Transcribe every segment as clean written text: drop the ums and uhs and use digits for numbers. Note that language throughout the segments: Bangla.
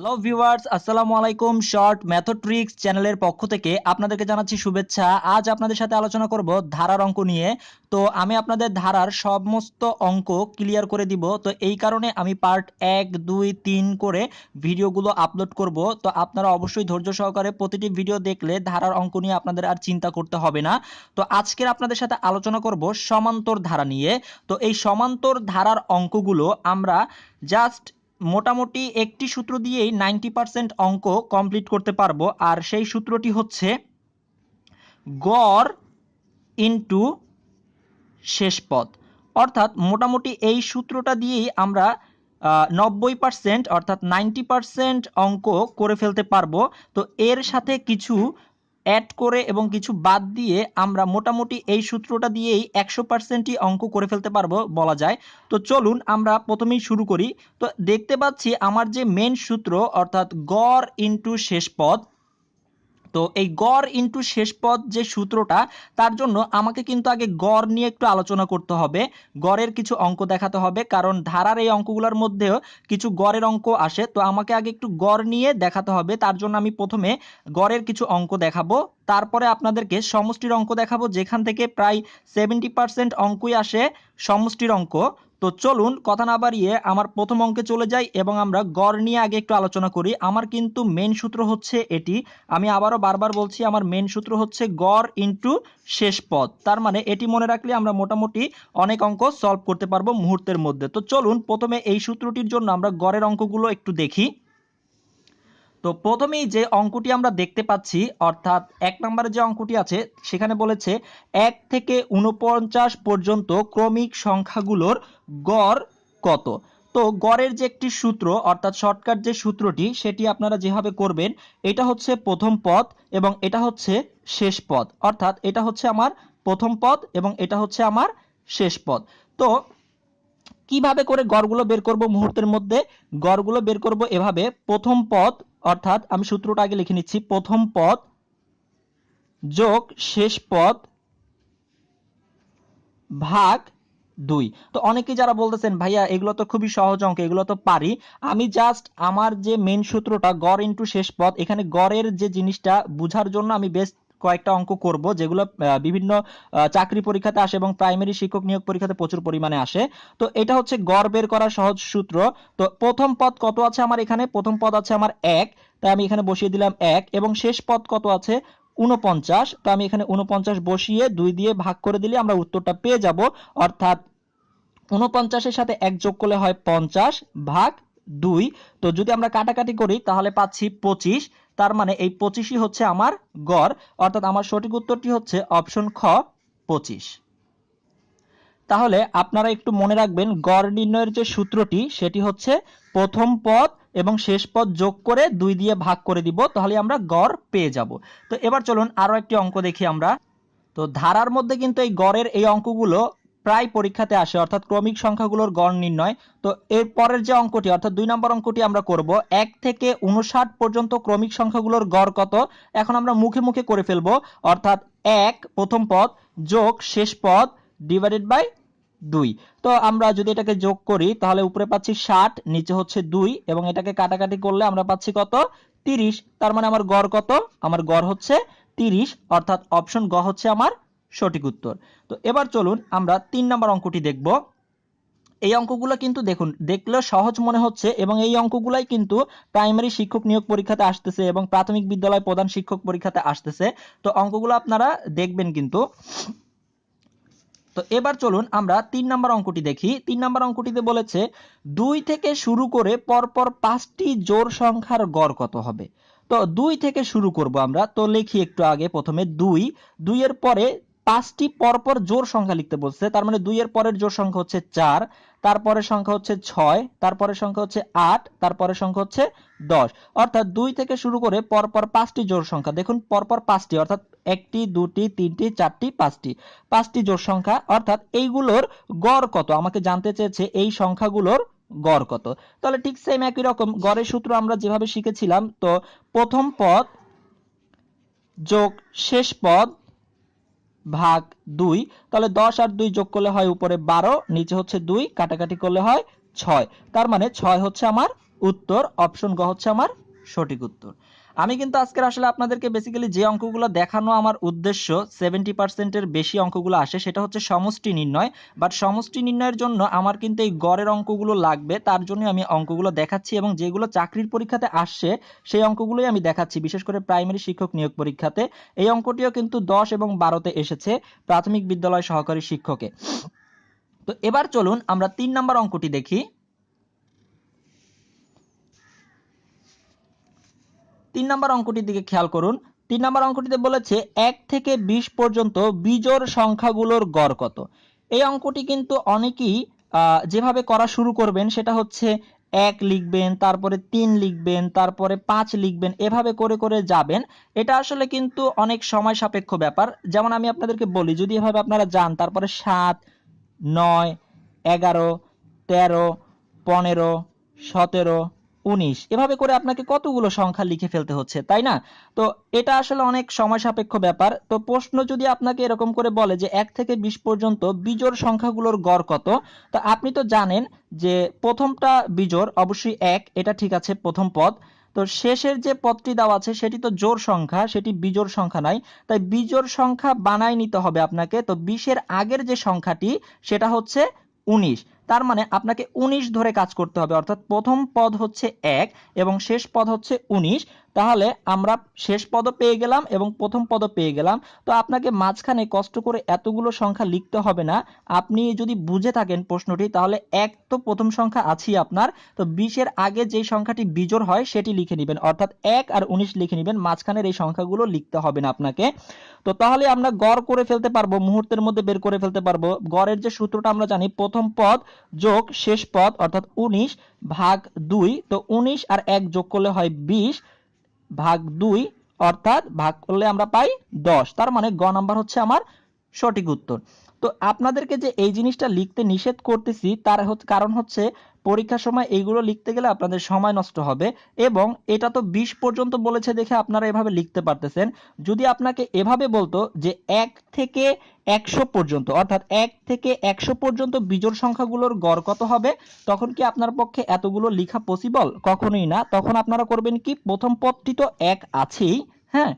হ্যালো ভিউয়ার্স, আসসালামু আলাইকুম। শর্ট মেথড ট্রিক্স চ্যানেলের পক্ষ থেকে আপনাদেরকে জানাচ্ছি শুভেচ্ছা। আজ আপনাদের সাথে আলোচনা করব ধারার অঙ্ক নিয়ে। তো আমি আপনাদের ধারার সমস্ত অঙ্ক ক্লিয়ার করে দিব। তো এই কারণে আমি পার্ট 1, 2, 3 করে ভিডিওগুলো আপলোড করব। তো আপনারা অবশ্যই ধৈর্য সহকারে প্রতিটি ভিডিও দেখলে ধারার অঙ্ক নিয়ে আপনাদের আর চিন্তা করতে হবে না। তো আজকের আপনাদের সাথে আলোচনা করব সমান্তর ধারা নিয়ে। তো এই সমান্তর ধারার অঙ্কগুলো আমরা জাস্ট মোটামুটি একটি সূত্র দিয়েই 90% অঙ্ক কমপ্লিট করতে পারবো। আর সেই সূত্রটি হচ্ছে গড় ইনটু শেষ পদ। অর্থাৎ মোটামুটি এই সূত্রটা দিয়েই আমরা 90% অর্থাৎ 90% অঙ্ক করে ফেলতে পারবো। তো এর সাথে কিছু অ্যাড করে এবং কিছু বাদ দিয়ে আমরা মোটামুটি এই সূত্রটা দিয়েই 100%ই অঙ্ক করে ফেলতে পারবো বলা যায়। তো চলুন আমরা প্রথমেই শুরু করি। তো দেখতে পাচ্ছি আমার যে মেন সূত্র অর্থাৎ গড় ইনটু শেষ পদ। তো এই গড় ইনটু শেষ পদ যে সূত্রটা, তার জন্য আমাকে কিন্তু আগে গড় নিয়ে একটু আলোচনা করতে হবে। গড়ের কিছু অঙ্ক দেখাতে হবে, কারণ ধারার এই অঙ্কগুলোর মধ্যেও কিছু গড়ের অঙ্ক আসে। তো আমাকে আগে একটু গড় নিয়ে দেখাতে হবে। তার জন্য আমি প্রথমে গড়ের কিছু অঙ্ক দেখাবো, তারপরে আপনাদেরকে সমষ্টির অঙ্ক দেখাবো, যেখান থেকে প্রায় 70% অঙ্কই আসে সমষ্টির অঙ্ক। তো চলুন কথা না বাড়িয়ে আমার প্রথম অঙ্কে চলে যাই এবং আমরা গড় নিয়ে আগে একটু আলোচনা করি। আমার কিন্তু মেন সূত্র হচ্ছে এটি। আমি আবারও বারবার বলছি, আমার মেন সূত্র হচ্ছে গড় ইনটু শেষ পদ। তার মানে এটি মনে রাখলে আমরা মোটামুটি অনেক অঙ্ক সলভ করতে পারবো মুহূর্তের মধ্যে। তো চলুন প্রথমে এই সূত্রটির জন্য আমরা গড়ের অঙ্কগুলো একটু দেখি। তো প্রথমেই যে অঙ্কটি আমরা দেখতে পাচ্ছি, অর্থাৎ 1 নম্বরে যে অঙ্কটি আছে সেখানে বলেছে 1 থেকে 49 পর্যন্ত ক্রমিক সংখ্যাগুলোর গড় কত। তো গড়ের যে একটি সূত্র অর্থাৎ শর্টকাট যে সূত্রটি, সেটি আপনারা যেভাবে করবেন, এটা হচ্ছে প্রথম পদ এবং এটা হচ্ছে শেষ পদ। অর্থাৎ এটা হচ্ছে আমার প্রথম পদ এবং এটা হচ্ছে আমার শেষ পদ। তো কিভাবে করে গড়গুলো বের করব মুহূর্তের মধ্যে? গড়গুলো বের করব এভাবে, প্রথম পদ অর্থাৎ আমি সূত্রটা আগে লিখে নিচ্ছি, প্রথম পদ যোগ শেষ পদ ভাগ 2। তো অনেকে যারা বলতেছেন ভাইয়া এগুলো তো খুবই সহজ অঙ্ক, এগুলো তো পারি। আমি জাস্ট আমার যে মেন সূত্রটা গড় ইনটু শেষ পদ, এখানে গড়ের যে জিনিসটা বোঝার জন্য আমি বেশ কয়েকটা অঙ্ক করব, যেগুলো বিভিন্ন চাকরি পরীক্ষাতে আসে এবং প্রাইমারি শিক্ষক নিয়োগ পরীক্ষাতে প্রচুর পরিমাণে আসে। তো এটা হচ্ছে গড় বের করার সহজ সূত্র। তো প্রথম পদ কত আছে আমার এখানে? প্রথম পদ আছে আমার 1, তাই আমি এখানে বসিয়ে দিলাম 1। এবং শেষ পদ কত আছে? 49। তো আমি এখানে 49 বসিয়ে 2 দিয়ে ভাগ করে দিলে আমরা উত্তরটা পেয়ে যাব। অর্থাৎ 49-এর সাথে 1 যোগ করলে হয় 50 ভাগ 2। তো যদি আমরা কাটাকাটি করি তাহলে পাচ্ছি 25। তার মানে এই 25ই হচ্ছে আমার গড়। অর্থাৎ আমার সঠিক উত্তরটি হচ্ছে অপশন খ, 25। তাহলে আপনারা একটু মনে রাখবেন, গড় নির্ণয়ের যে সূত্রটি সেটি হচ্ছে প্রথম পদ এবং শেষ পদ যোগ করে 2 দিয়ে ভাগ করে দিব, তাহলে আমরা গড় পেয়ে যাব। তো এবার চলুন আরো একটি অঙ্ক দেখি আমরা। তো ধারার মধ্যে কিন্তু এই গড়ের এই অঙ্কগুলো প্রায় পরীক্ষাতে আসে, অর্থাৎ ক্রমিক সংখ্যাগুলোর গড় নির্ণয়। তো এর পরের যে অঙ্কটি অর্থাৎ 2 নম্বর অঙ্কটি আমরা করব, 1 থেকে 59 পর্যন্ত ক্রমিক সংখ্যাগুলোর গড় কত। এখন আমরা মুখে মুখে করে ফেলবো, অর্থাৎ 1 প্রথম পদ যোগ শেষ পদ ডিভাইডেড বাই 2। তো আমরা যদি এটাকে যোগ করি তাহলে উপরে পাচ্ছি 60, নিচে হচ্ছে 2 এবং এটাকে কাটাকাটি করলে আমরা পাচ্ছি কত? 30। তার মানে আমার গড় কত? আমার গড় হচ্ছে 30। অর্থাৎ অপশন গ হচ্ছে আমার সঠিক উত্তর। তো এবার চলুন আমরা 3 নম্বর অঙ্কটি দেখব। এই অঙ্কগুলো কিন্তু দেখুন, দেখলেও সহজ মনে হচ্ছে এবং এই অঙ্কগুলাই কিন্তু প্রাইমারি শিক্ষক নিয়োগ পরীক্ষাতে আসতেছে এবং প্রাথমিক বিদ্যালয় প্রধান শিক্ষক পরীক্ষাতে আসতেছে। তো অঙ্কগুলো আপনারা দেখবেন কিন্তু। তো এবার চলুন আমরা 3 নম্বর অঙ্কটি দেখি। 3 নম্বর অঙ্কটিতে বলেছে 2 থেকে শুরু করে পরপর 5টি জোড় সংখ্যার গড় কত হবে। তো 2 থেকে শুরু করব আমরা। তো লিখি একটু আগে, প্রথমে 2, 2 এর পরে 5টি পরপর জোড় সংখ্যা লিখতে বলছে। তার মানে 2 এর পরের জোড় সংখ্যা হচ্ছে 4, তারপরের সংখ্যা হচ্ছে 6, তারপরের সংখ্যা হচ্ছে 8, তারপরের সংখ্যা হচ্ছে 10। অর্থাৎ 2 থেকে শুরু করে পরপর 5টি জোড় সংখ্যা, দেখুন পরপর 5টি, অর্থাৎ 1টি 2টি 3টি 4টি 5টি, 5টি জোড় সংখ্যা। অর্থাৎ এইগুলোর গড় কত আমাকে জানতে চেয়েছে, এই সংখ্যাগুলোর গড় কত। তাহলে ঠিক সেম একই রকম গড়ের সূত্র আমরা যেভাবে শিখেছিলাম। তো প্রথম পদ যোগ শেষ পদ ভাগ 2। তাহলে 10 আর 2 যোগ করলে হয় উপরে 12, নিচে হচ্ছে 2, কাটাকাটি করলে হয় 6। তার মানে 6 হচ্ছে আমার উত্তর অপশন গ হচ্ছে আমার সঠিক উত্তর। আমি কিন্তু আজকের আসলে আপনাদেরকে বেসিক্যালি যে অঙ্কগুলো দেখানো আমার উদ্দেশ্য 70%-এর বেশি অঙ্কগুলো আসে সেটা হচ্ছে সমষ্টি নির্ণয়। বাট সমষ্টি নির্ণয়ের জন্য আমার কিন্তু এই গড়ের অঙ্কগুলো লাগবে, তার জন্য আমি অঙ্কগুলো দেখাচ্ছি এবং যেগুলো চাকরির পরীক্ষাতে আসছে সেই অঙ্কগুলোই আমি দেখাচ্ছি, বিশেষ করে প্রাইমারি শিক্ষক নিয়োগ পরীক্ষাতে। এই অঙ্কটিও কিন্তু 10 এবং 12তে এসেছে প্রাথমিক বিদ্যালয় সহকারী শিক্ষকে। তো এবার চলুন আমরা 3 নম্বর অঙ্কটি দেখি। 3 নম্বর অঙ্কটির দিকে খেয়াল করুন। 3 নম্বর অঙ্কটিতে বলেছে 1 থেকে 20 পর্যন্ত বিজোড় সংখ্যাগুলোর গড় কত। এই অঙ্কটি কিন্তু অনেকেই যেভাবে করা শুরু করবেন সেটা হচ্ছে 1 লিখবেন, তারপরে 3 লিখবেন, তারপরে 5 লিখবেন, এভাবে করে করে যাবেন। এটা আসলে কিন্তু অনেক সময় সাপেক্ষ ব্যাপার। যেমন আমি আপনাদেরকে বলি, যদি এভাবে আপনারা যান তারপরে 7, 9, 11, 13, 15, 17, 19 এভাবে করে আপনাকে কতগুলো সংখ্যা লিখে ফেলতে হচ্ছে, তাই না? তো এটা আসলে অনেক সময় সাপেক্ষ ব্যাপার। তো প্রশ্ন যদি আপনাকে এরকম করে বলে যে 1 থেকে 20 পর্যন্ত বিজোড় সংখ্যাগুলোর গড় কত, তো আপনি তো জানেন যে প্রথমটা বিজোড় অবশ্যই 1, এটা ঠিক আছে, প্রথম পদ। তো শেষের যে পদটি দেওয়া আছে সেটি তো জোড় সংখ্যা, সেটি বিজোড় সংখ্যা নাই। তাই বিজোড় সংখ্যা বানায় নিতে হবে আপনাকে। তো 20-এর আগের যে সংখ্যাটি সেটা হচ্ছে 19। তার মানে আপনাকে 19 ধরে কাজ করতে হবে, অর্থাৎ প্রথম পদ হচ্ছে 1 এবং শেষ পদ হচ্ছে 19। তাহলে আমরা শেষ পদও পেয়ে গেলাম এবং প্রথম পদও পেয়ে গেলাম। তো আপনাকে মাঝখানে কষ্ট করে এতগুলো সংখ্যা লিখতে হবে না। আপনি যদি বুঝে থাকেন প্রশ্নটি, তাহলে 1 তো প্রথম সংখ্যা আছেই আপনার। তো 20-এর আগে যেই সংখ্যাটি বিজোড় হয় সেটি লিখে নেবেন, অর্থাৎ 1 আর 19 লিখে নেবেন, মাঝখানের এই সংখ্যাগুলো লিখতে হবে না আপনাকে। তো তাহলে আমরা গড় করে ফেলতে পারবো, মুহূর্তের মধ্যে বের করে ফেলতে পারবো। গড়ের যে সূত্রটা আমরা জানি, প্রথম পদ যোগ শেষ পদ অর্থাৎ 19 ভাগ 2। তো 19 আর 1 যোগ করলে হয় 20 ভাগ 2, অর্থাৎ ভাগ করলে আমরা পাই 10। তার মানে গ নাম্বার হচ্ছে আমার সঠিক উত্তর। তো আপনাদেরকে যে এই জিনিসটা লিখতে নিষেধ করতেছি তার কারণ হচ্ছে পরীক্ষার সময় এইগুলো লিখতে গেলে আপনাদের সময় নষ্ট হবে, এবং এটা তো 20 পর্যন্ত বলেছে দেখে আপনারা এভাবে লিখতে পারতেছেন। যদি আপনাকে এভাবে বলতো যে 1 থেকে 100 পর্যন্ত, অর্থাৎ 1 থেকে 100 পর্যন্ত বিজোড় সংখ্যাগুলোর গড় কত হবে, তখন কি আপনার পক্ষে এতগুলো লেখা পসিবল? কখনোই না। তখন আপনারা করবেন কি, প্রথম পদটি তো 1 আছেই, হ্যাঁ,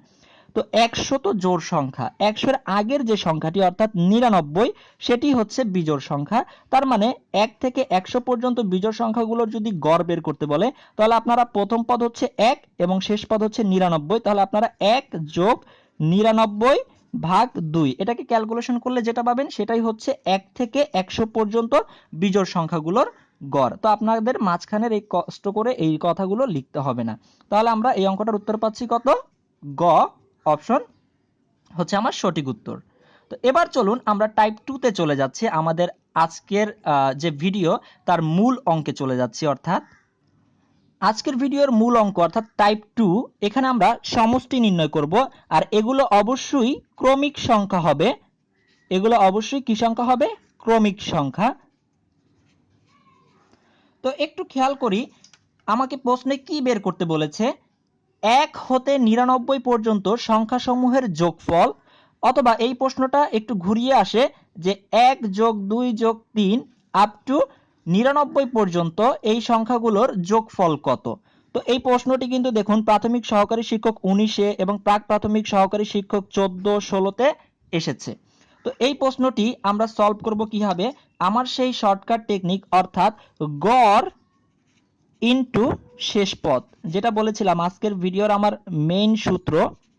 তো 100 তো জোড় সংখ্যা, 100-এর আগের যে সংখ্যাটি অর্থাৎ 99 সেটি হচ্ছে বিজোড় সংখ্যা। তার মানে 1 থেকে 100 পর্যন্ত বিজোড় সংখ্যাগুলোর যদি গড় বের করতে বলে, তাহলে আপনারা প্রথম পদ হচ্ছে 1 এবং শেষ পদ হচ্ছে 99। তাহলে আপনারা 1 যোগ 99 ভাগ 2 এটাকে ক্যালকুলেশন করলে যেটা পাবেন সেটাই হচ্ছে 1 থেকে 100 পর্যন্ত বিজোড় সংখ্যাগুলোর গড়। তো আপনাদের মাঝখানের এই কষ্ট করে এই কথাগুলো লিখতে হবে না। তাহলে আমরা এই অঙ্কটার উত্তর পাচ্ছি কত? গ অপশন হচ্ছে আমার সঠিক উত্তর। তো এবার চলুন আমরা টাইপ 2 তে চলে যাচ্ছি, আমাদের আজকের যে ভিডিও তার মূল অঙ্কে চলে যাচ্ছি, অর্থাৎ আজকের ভিডিওর মূল অঙ্ক অর্থাৎ টাইপ 2। এখানে আমরা সমষ্টি নির্ণয় করব, আর এগুলো অবশ্যই ক্রমিক সংখ্যা হবে। এগুলো অবশ্যই কি সংখ্যা হবে? ক্রমিক সংখ্যা। তো একটু খেয়াল করি, আমাকে প্রশ্নে কি বের করতে বলেছে? 1 হতে 99 পর্যন্ত সংখ্যাসমূহের যোগফল, অথবা এই প্রশ্নটা একটু ঘুরিয়ে আসে যে 1 যোগ 2 যোগ 3 আপ টু 99 পর্যন্ত এই সংখ্যাগুলোর যোগফল কত। তো এই প্রশ্নটি কিন্তু দেখুন প্রাথমিক সহকারী শিক্ষক 19-এ এবং প্রাক প্রাথমিক সহকারী শিক্ষক 14-16তে এসেছে। তো এই প্রশ্নটি আমরা সলভ করব কিভাবে? আমার সেই শর্টকাট টেকনিক, অর্থাৎ গড় ইনটু শেষ পদ, যেটা বলেছিলাম আজকের ভিডিওর আমার মেইন সূত্র,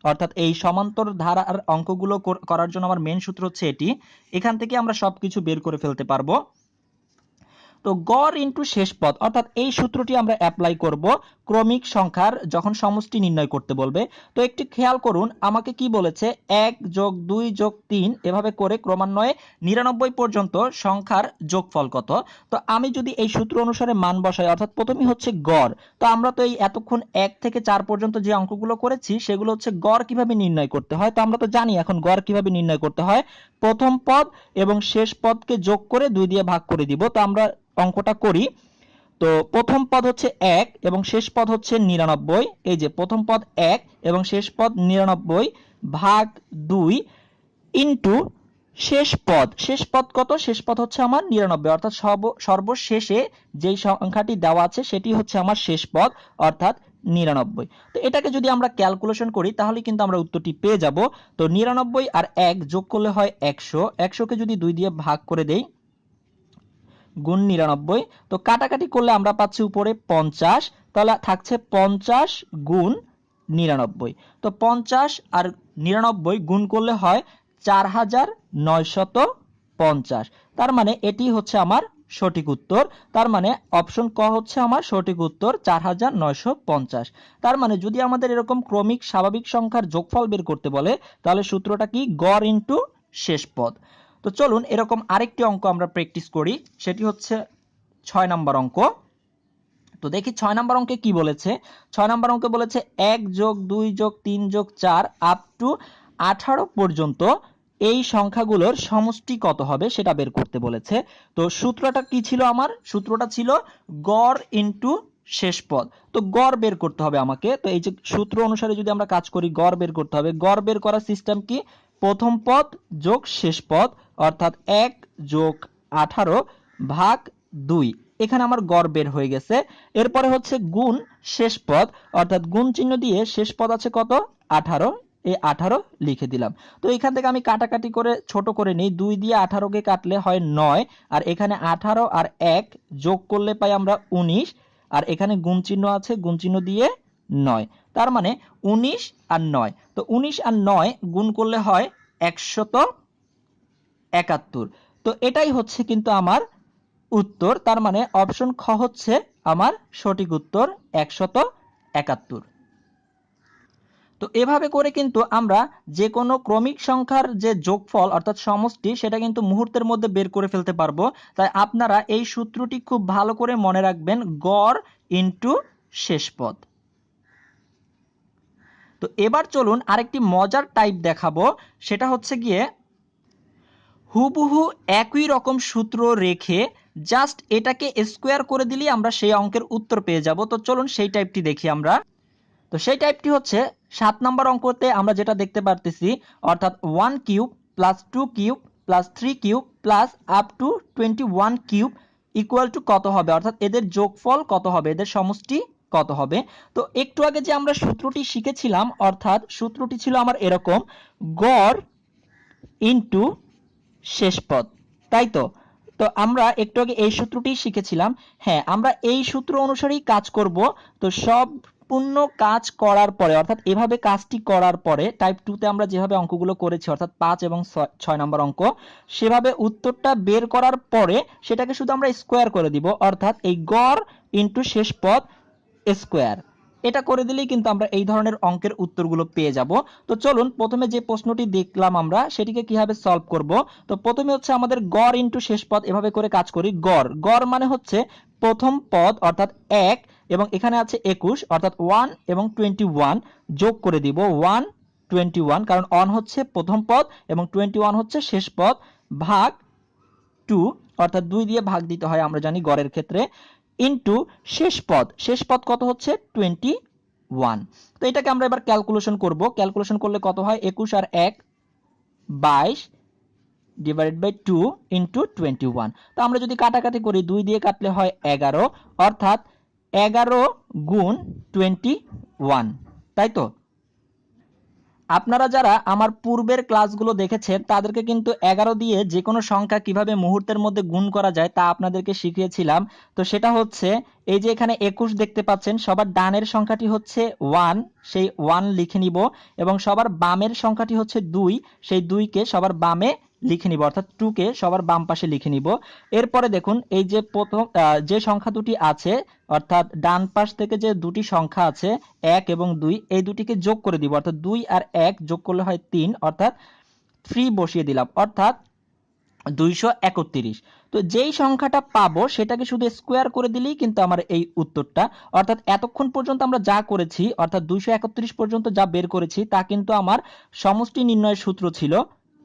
অর্থাৎ এই সমান্তর ধারার অঙ্কগুলো করার জন্য আমার মেইন সূত্র হচ্ছে এটি। এখান থেকে আমরা সবকিছু বের করে ফেলতে পারবো। তো গড় ইনটু শেষ পদ, অর্থাৎ এই সূত্রটি আমরা অ্যাপ্লাই করব ক্রমিক সংখ্যার যখন সমষ্টি নির্ণয় করতে বলবে। তো একটু খেয়াল করুন, আমাকে কি বলেছে? 1 যোগ 2 যোগ 3 এভাবে করে ক্রমান্বয়ে 99 পর্যন্ত সংখ্যার যোগফল কত। তো আমি যদি এই সূত্র অনুসারে মান বসাই, অর্থাৎ প্রথমেই হচ্ছে গড়। তো আমরা তো এই এতক্ষণ 1 থেকে 4 পর্যন্ত যে অঙ্কগুলো করেছি সেগুলো হচ্ছে গড় কিভাবে নির্ণয় করতে হয়। তো আমরা তো জানি এখন গড় কিভাবে নির্ণয় করতে হয়, প্রথম পদ এবং শেষ পদকে যোগ করে 2 দিয়ে ভাগ করে দিব। তো আমরা অঙ্কটা করি। তো প্রথম পদ হচ্ছে 1 এবং শেষ পদ হচ্ছে 99। এই যে প্রথম পদ 1 এবং শেষ পদ 99 ভাগ 2 ইনটু শেষ পদ কত? শেষ পদ হচ্ছে আমার 99, অর্থাৎ সর্বশেষে যেই সংখ্যাটি দেওয়া আছে সেটি হচ্ছে আমার শেষ পদ, অর্থাৎ 99। তো এটাকে যদি আমরা ক্যালকুলেশন করি তাহলে কিন্তু আমরা উত্তরটি পেয়ে যাব। তো 99 আর 1 যোগ করলে হয় 100, 100কে যদি 2 দিয়ে ভাগ করে দেই গুণ 99, তো কাটাকাটি করলে আমরা পাচ্ছি উপরে 50, তাহলে থাকছে 50 গুণ 99। তো 50 আর 99 গুণ করলে হয় 4950। তার মানে এটি হচ্ছে আমার সঠিক উত্তর। তার মানে অপশন ক হচ্ছে আমার সঠিক উত্তর, 4950। তার মানে যদি আমাদের এরকম ক্রমিক স্বাভাবিক সংখ্যার যোগফল বের করতে বলে তাহলে সূত্রটা কি? গড় ইনটু শেষ পদ। তো চলুন এরকম আরেকটি অঙ্ক আমরা প্র্যাকটিস করি, সেটি হচ্ছে 6 নাম্বার অঙ্ক। তো দেখি 6 নাম্বার অঙ্কে কি বলেছে। 6 নাম্বার অঙ্কে বলেছে 1 যোগ 2 যোগ 3 যোগ 4 আপ টু 18 পর্যন্ত এই সংখ্যাগুলোর সমষ্টি কত হবে সেটা বের করতে বলেছে। তো সূত্রটা কি ছিল আমার? সূত্রটা ছিল গড় ইনটু শেষ পদ। তো গড় বের করতে হবে আমাকে। তো এই যে সূত্র অনুসারে যদি আমরা কাজ করি, গড় বের করতে হবে। গড় বের করার সিস্টেম কি? প্রথম পদ যোগ শেষ পদ, অর্থাৎ 1 যোগ 18 ভাগ 2। এখানে আমার গড় বের হয়ে গেছে। এরপরে হচ্ছে গুণ শেষ পদ, অর্থাৎ গুণ চিহ্ন দিয়ে শেষ পদ আছে কত? 18, এই 18 লিখে দিলাম। তো এখান থেকে আমি কাটাকাটি করে ছোট করে নিই, 2 দিয়ে 18কে কাটলে হয় 9, আর এখানে 18 আর 1 যোগ করলে পাই আমরা 19, আর এখানে গুণ চিহ্ন আছে, গুণ চিহ্ন দিয়ে 9। তার মানে 19 আর 9, তো 19 আর 9 গুণ করলে হয় 171। তো এটাই হচ্ছে কিন্তু আমার উত্তর। তার মানে অপশন খ হচ্ছে আমার সঠিক উত্তর, 171। তো এভাবে করে কিন্তু আমরা যে কোনো ক্রমিক সংখ্যার যে যোগফল অর্থাৎ সমষ্টি সেটা কিন্তু মুহূর্তের মধ্যে বের করে ফেলতে পারবো। তাই আপনারা এই সূত্রটি খুব ভালো করে মনে রাখবেন, গড় ইনটু শেষ পদ। তো এবার চলুন আরেকটি মজার টাইপ দেখাবো, সেটা হচ্ছে গিয়ে হুবহু একই রকম সূত্র রেখে জাস্ট এটাকে স্কোয়ার করে দিলেই আমরা সেই অঙ্কের উত্তর পেয়ে যাব। তো চলুন সেই টাইপটি দেখি আমরা। তো সেই টাইপটি হচ্ছে 7 নম্বর অঙ্কতে আমরা যেটা দেখতে পারতেছি, অর্থাৎ 1 cube plus 2 cube plus 3 cube plus up to 21 cube equal to কত হবে, অর্থাৎ এদের যোগফল কত হবে, এদের সমষ্টি কত হবে। তো একটু আগে যে আমরা সূত্রটি শিখেছিলাম, অর্থাৎ সূত্রটি ছিল আমার এরকম, গড় ইনটু শেষ পদ, তাই তো? তো আমরা একটু আগে এই সূত্রটি শিখেছিলাম। হ্যাঁ, আমরা এই সূত্র অনুসারেই কাজ করব। তো সম্পূর্ণ কাজ করার পরে, অর্থাৎ এভাবে কাজটি করার পরে টাইপ 2 তে আমরা যেভাবে অঙ্কগুলো করেছি, অর্থাৎ 5 এবং 6 নম্বর অঙ্ক, সেভাবে উত্তরটা বের করার পরে সেটাকে শুধু আমরা স্কোয়ার করে দিব, অর্থাৎ এই গড় ইনটু শেষ পদ স্কোয়ার। এটা করে দিলেই কিন্তু আমরা এই ধরনের অঙ্কের উত্তরগুলো পেয়ে যাব। তো চলুন প্রথমে যে প্রশ্নটি দেখলাম আমরা সেটিকে কিভাবে সলভ করব। তো প্রথমে হচ্ছে আমাদের গড় ইনটু শেষ পদ, এভাবে করে কাজ করি। গড় গড় মানে হচ্ছে প্রথম পদ অর্থাৎ 1, এবং এখানে আছে 21 অর্থাৎ 1 এবং 21 যোগ করে দিব 1 21, কারণ 1 হচ্ছে প্রথম পদ এবং 21 হচ্ছে শেষ পদ, ভাগ 2, অর্থাৎ 2 দিয়ে ভাগ দিতে হয় আমরা জানি গড়ের ক্ষেত্রে, ইনটু শেষ পদ। শেষ পদ কত হচ্ছে? 21। তো এটাকে আমরা এবার ক্যালকুলেশন করব। ক্যালকুলেশন করলে কত হয়? 21 আর 1 22 ডিভাইডেড বাই 2 ইনটু 21। তো আমরা যদি কাটাকাটি করি, 2 দিয়ে কাটলে হয় 11, অর্থাৎ 11 গুণ 21, তাই তো? আপনারা যারা আমার পূর্বের ক্লাসগুলো দেখেছেন তাদেরকে কিন্তু 11 দিয়ে যে কোনো সংখ্যা কিভাবে মুহূর্তের মধ্যে গুণ করা যায় তা আপনাদেরকে শিখিয়েছিলাম। তো সেটা হচ্ছে এই যে এখানে 21 দেখতে পাচ্ছেন, সবার ডানের সংখ্যাটি হচ্ছে 1, সেই 1 লিখে নিব, এবং সবার বামের সংখ্যাটি হচ্ছে 2, সেই 2 কে সবার বামে লিখে নিব, অর্থাৎ 2 কে সবার বাম পাশে লিখে নিব। এরপরে দেখুন এই যে প্রথম যে সংখ্যা দুটি আছে, অর্থাৎ ডান পাশ থেকে যে দুটি সংখ্যা আছে 1 এবং 2, এই দুটিকে যোগ করে দিব, অর্থাৎ 2 আর 1 যোগ করলে হয় 3, অর্থাৎ 3 বসিয়ে দিলাম, অর্থাৎ 231। তো যেই সংখ্যাটা পাবো সেটাকে শুধু স্কোয়ার করে দিলেই কিন্তু আমার এই উত্তরটা, অর্থাৎ এতক্ষণ পর্যন্ত আমরা যা করেছি, অর্থাৎ 231 পর্যন্ত যা বের করেছি তা কিন্তু আমার সমষ্টি নির্ণয়ের সূত্র ছিল,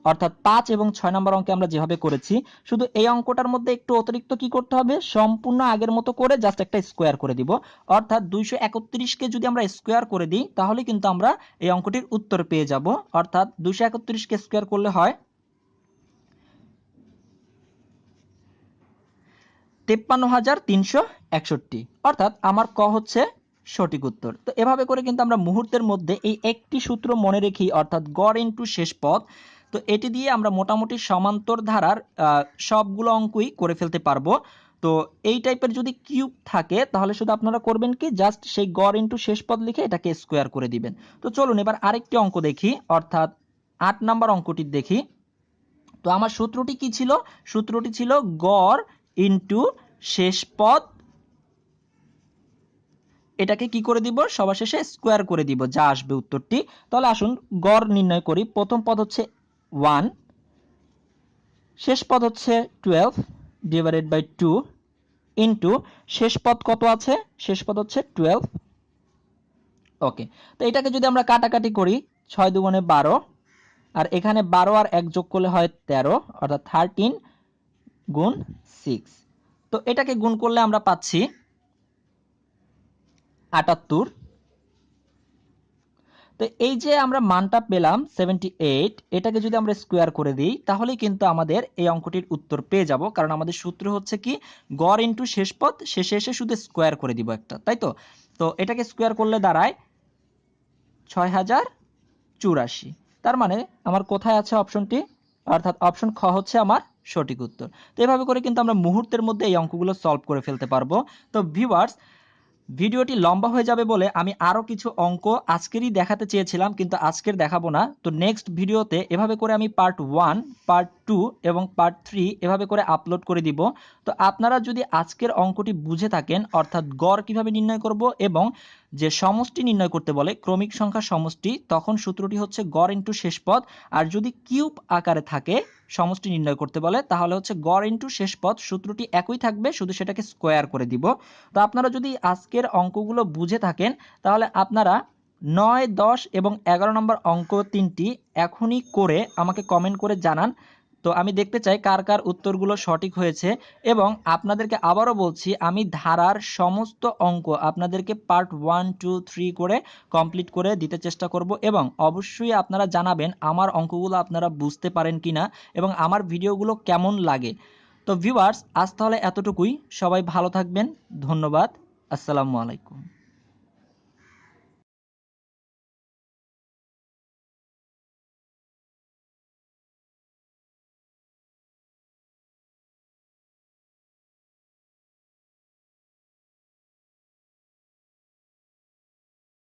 অর্থাৎ 5 এবং 6 নম্বর অঙ্কে আমরা যেভাবে করেছি। শুধু এই অঙ্কটার মধ্যে একটু অতিরিক্ত কি করতে হবে, সম্পূর্ণ আগের মতো করে জাস্ট একটা স্কোয়ার করে দিব, অর্থাৎ 231কে যদি আমরা স্কোয়ার করে দিই তাহলে কিন্তু আমরা এই অঙ্কটির উত্তর পেয়ে যাব। অর্থাৎ 231কে স্কোয়ার করলে হয় 53,361, অর্থাৎ আমার ক হচ্ছে সঠিক উত্তর। তো এভাবে করে কিন্তু আমরা মুহূর্তের মধ্যে এই একটি সূত্র মনে রেখি, অর্থাৎ গড় ইনটু শেষ পদ, তো এটি দিয়ে আমরা মোটামুটি সমান্তর ধারার সবগুলো অঙ্কই করে ফেলতে পারবো। তো এই টাইপের যদি কিউব থাকে তাহলে শুধু আপনারা করবেন কি, জাস্ট সেই গড় ইনটু শেষ পদ লিখে এটাকে স্কোয়ার করে দিবেন। তো চলুন এবার আরেকটি অঙ্ক দেখি, অর্থাৎ 8 নাম্বার অঙ্কটি দেখি। তো আমার সূত্রটি কি ছিল? সূত্রটি ছিল গড় ইনটু শেষ পদ, এটাকে কি করে দিব, সবার শেষে স্কোয়ার করে দিব, যা আসবে উত্তরটি। তাহলে আসুন গড় নির্ণয় করি। প্রথম পদ হচ্ছে 1, শেষ পদ হচ্ছে 12 ডিভাইডেড বাই 2 ইনটু শেষ পদ কত আছে? শেষ পদ হচ্ছে 12। ওকে, তো এটাকে যদি আমরা কাটাকাটি করি, 6 দুগুণে 12, আর এখানে 12 আর 1 যোগ করলে হয় 13, অর্থাৎ 13 গুণ 6। তো এটাকে গুণ করলে আমরা পাচ্ছি 78। তো এই যে আমরা মানটা পেলাম 78, এটাকে যদি আমরা স্কোয়ার করে দিই তাহলেই কিন্তু আমাদের এই অঙ্কটির উত্তর পেয়ে যাব, কারণ আমাদের সূত্র হচ্ছে কি গড় ইনটু শেষ পদ, শেষে এসে শুধু স্কোয়ার করে দিব একটা, তাই তো। তো এটাকে স্কোয়ার করলে দাঁড়ায় 6084। তার মানে আমার কোথায় আছে অপশনটি, অর্থাৎ অপশন খ হচ্ছে আমার সঠিক উত্তর। তো এভাবে করে কিন্তু আমরা মুহূর্তের মধ্যে এই অঙ্কগুলো সলভ করে ফেলতে পারবো। তো ভিউয়ার্স, ভিডিওটি লম্বা হয়ে যাবে বলে আমি আরও কিছু অঙ্ক আজকেরই দেখাতে চেয়েছিলাম, কিন্তু আজকের দেখাবো না। তো নেক্সট ভিডিওতে এভাবে করে আমি পার্ট 1, পার্ট 2 এবং পার্ট 3 এভাবে করে আপলোড করে দিব। তো আপনারা যদি আজকের অঙ্কটি বুঝে থাকেন, অর্থাৎ গড় কিভাবে নির্ণয় করব এবং যে সমষ্টি নির্ণয় করতে বলে ক্রমিক সংখ্যার সমষ্টি, তখন সূত্রটি হচ্ছে গড় ইনটু শেষ পদ। আর যদি কিউব আকারে থাকে সমষ্টি নির্ণয় করতে বলে, তাহলে হচ্ছে গড় ইনটু শেষ পদ, সূত্রটি একই থাকবে, শুধু সেটাকে স্কোয়ার করে দিব। তো আপনারা যদি আজকের অঙ্কগুলো বুঝে থাকেন তাহলে আপনারা 9, 10 এবং 11 নম্বর অঙ্ক তিনটি এখনই করে আমাকে কমেন্ট করে জানান। তো আমি দেখতে চাই কার কার উত্তরগুলো সঠিক হয়েছে। এবং আপনাদেরকে আবারও বলছি, আমি ধারার সমস্ত অঙ্ক আপনাদেরকে পার্ট 1, 2, 3 করে কমপ্লিট করে দিতে চেষ্টা করব। এবং অবশ্যই আপনারা জানাবেন আমার অঙ্কগুলো আপনারা বুঝতে পারেন কিনা এবং আমার ভিডিওগুলো কেমন লাগে। তো ভিউয়ার্স, আজ তাহলে এতটুকুই। সবাই ভালো থাকবেন। ধন্যবাদ। আসসালামু আলাইকুম।